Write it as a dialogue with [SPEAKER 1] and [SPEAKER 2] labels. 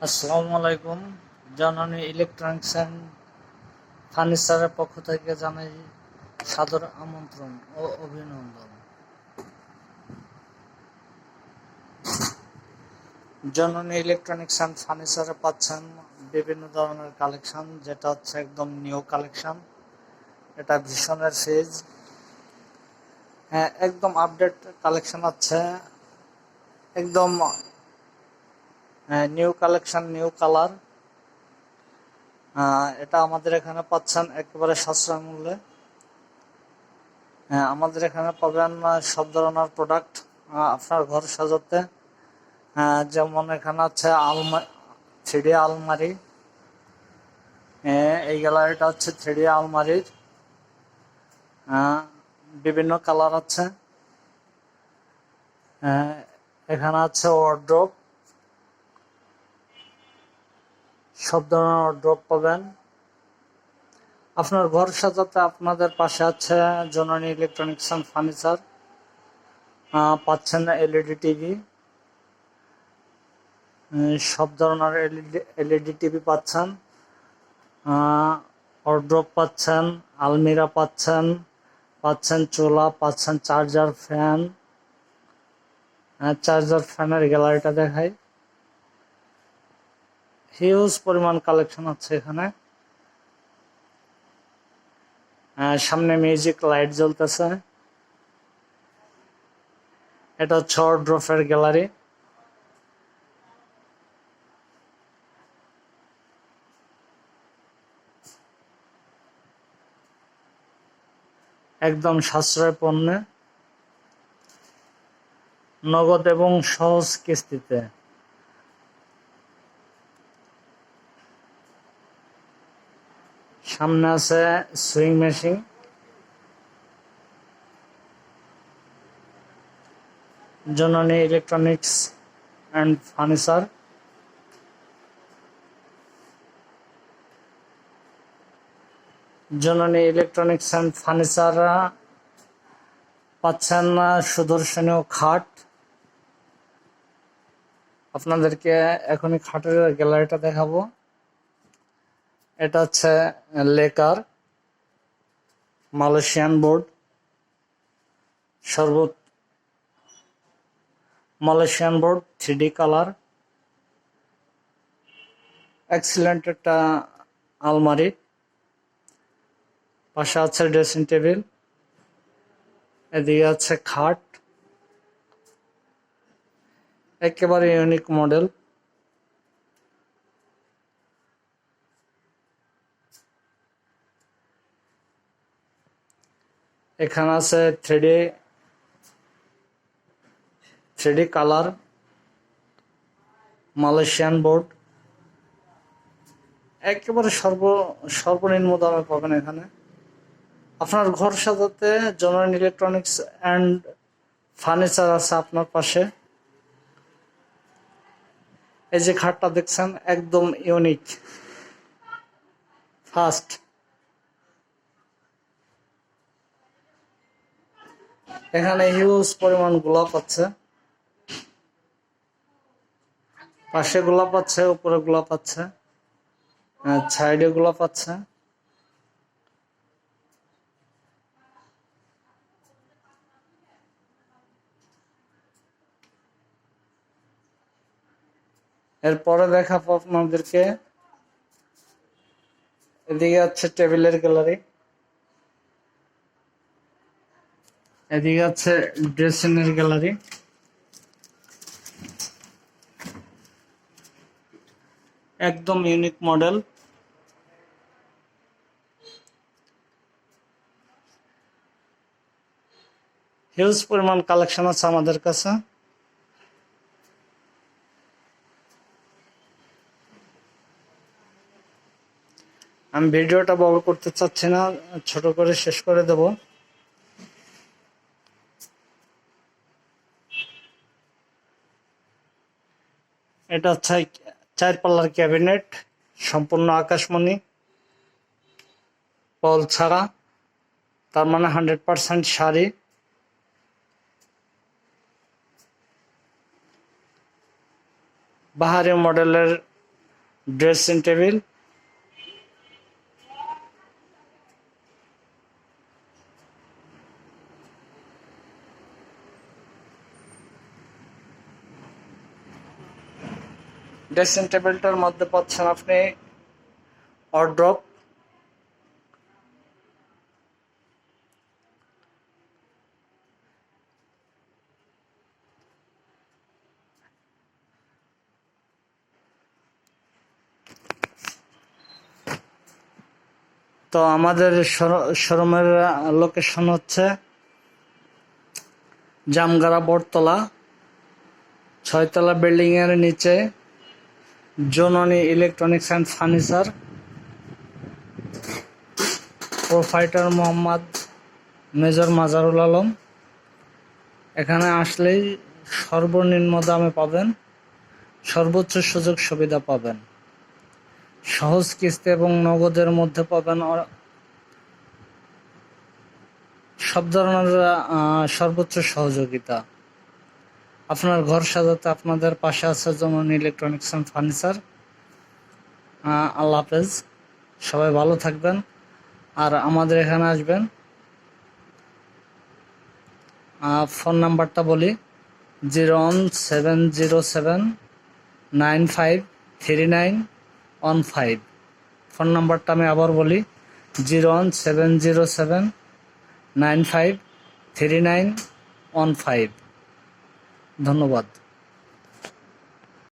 [SPEAKER 1] আসসালামু আলাইকুম। জননী ইলেকট্রনিক্স অ্যান্ড ফার্নিচারের পক্ষ থেকে জানাই সাদর আমন্ত্রণ ও অভিনন্দন। জননী ইলেকট্রনিক্স অ্যান্ড ফার্নিচারে পাচ্ছেন বিভিন্ন ধরনের কালেকশন, যেটা হচ্ছে একদম নিউ কালেকশন। এটা ভীষণের ফেজ, হ্যাঁ একদম আপডেট কালেকশন আছে, একদম নিউ কালেকশন, নিউ কালার। এটা আমাদের এখানে পাচ্ছেন একেবারে সাশ্রয় মূল্যে। হ্যাঁ, আমাদের এখানে পাবেন সব ধরনের প্রোডাক্ট আপনার ঘর সাজাতে। যেমন এখানে আছে থ্রিডি আলমারি। এই গ্যালারিটা হচ্ছে থ্রিডি আলমারির, বিভিন্ন কালার আছে। এখানে আছে ওয়ার্ড্রোব, সব ধরনের ওয়ার্ড্রোব পাবেন আপনার ঘর সাজাতে। আপনাদের পাশে আছে জননী ইলেকট্রনিক্স অ্যান্ড ফার্নিচার। পাচ্ছেন এলইডি টিভি, সব ধরনের এলইডি টিভি পাচ্ছেন, ওয়ার্ড্রোব পাচ্ছেন, আলমিরা পাচ্ছেন, চুলা পাচ্ছেন, চার্জার ফ্যান। চার্জার ফ্যানের গ্যালারিটা দেখাই, হিউজ পরিমাণ কালেকশন আছে এখানে। সামনে মিউজিক লাইট জ্বলতেছে। এটা হচ্ছে ওয়ার্ড্রোবের গ্যালারি। একদম সাশ্রয় পণ্যে, নগদ এবং সহজ কিস্তিতে। সামনে আছে সুইং মেশিন। জননী ইলেকট্রনিক্স অ্যান্ড ফার্নিচার। জননী ইলেকট্রনিক্স অ্যান্ড ফার্নিচার পাচ্ছেন সুদর্শনীয় খাট। আপনাদেরকে এখনই খাটের গ্যালারিটা দেখাবো। এটা হচ্ছে lacquer Malaysian board, Malaysian board, 3D colour. Excellent একটা আলমারি, পাশে আছে ড্রেসিং টেবিল, এদিকে আছে খাট, একেবারে ইউনিক মডেল। এখানে আছে থ্রিডি কালার, মালয়েশিয়ান বোর্ড। একেবারে সর্বনিম্ন দামে পাবেন এখানে। আপনার ঘর সাজাতে জননী ইলেকট্রনিক্স অ্যান্ড ফার্নিচার আছে আপনার পাশে। এই যে খাটটা দেখছেন, একদম ইউনিক, ফার্স্ট। এখানে হিউজ পরিমাণ গোলাপ আছে, পাশে গোলাপ আছে, উপরে গোলাপ আছে, সাইডে গোলাপ আছে। এরপরে দেখাবো আপনাদেরকে, এদিকে আছে টেবিলের গ্যালারি, এদিকে আছে ড্রেসিং এর গ্যালারি। একদম ইউনিক মডেল। হিউজ পরিমাণ কালেকশন আছে আমাদের কাছে। আমি ভিডিওটা বড় করতে চাচ্ছি না, ছোট করে শেষ করে দেব। এটা হচ্ছে 4 পাল্লার ক্যাবিনেট, সম্পূর্ণ আকাশমণি, পল ছাড়া, তার মানে 100% শাড়ি। বাহারি মডেলের ড্রেসিং টেবিল, ড্রেসিং টেবিলটার মধ্যে পাচ্ছেন আপনি ওয়ারড্রপ, তো আমাদের শোরুমের লোকেশন হচ্ছে জামগাড়া বটতলা, 6 তলা বিল্ডিং এর নিচে জননী electronics and furniture, proprietor Mohammad major Mazharul Alam. এখানে আসলেই সর্বনিম্ন দামে পাবেন, সর্বোচ্চ সুযোগ সুবিধা পাবেন, সহজ কিস্তি এবং নগদের মধ্যে পাবেন সব ধরনের সর্বোচ্চ সহযোগিতা। আপনার ঘর সাজাতে আপনাদের পাশে আছে জননী ইলেকট্রনিক্স অ্যান্ড ফার্নিচার। আল্লাহ হাফেজ, সবাই ভালো থাকবেন আর আমাদের এখানে আসবেন। ফোন নাম্বারটা বলি 01707953915। ফোন নাম্বারটা আমি আবার বলি 01707953915। ধন্যবাদ।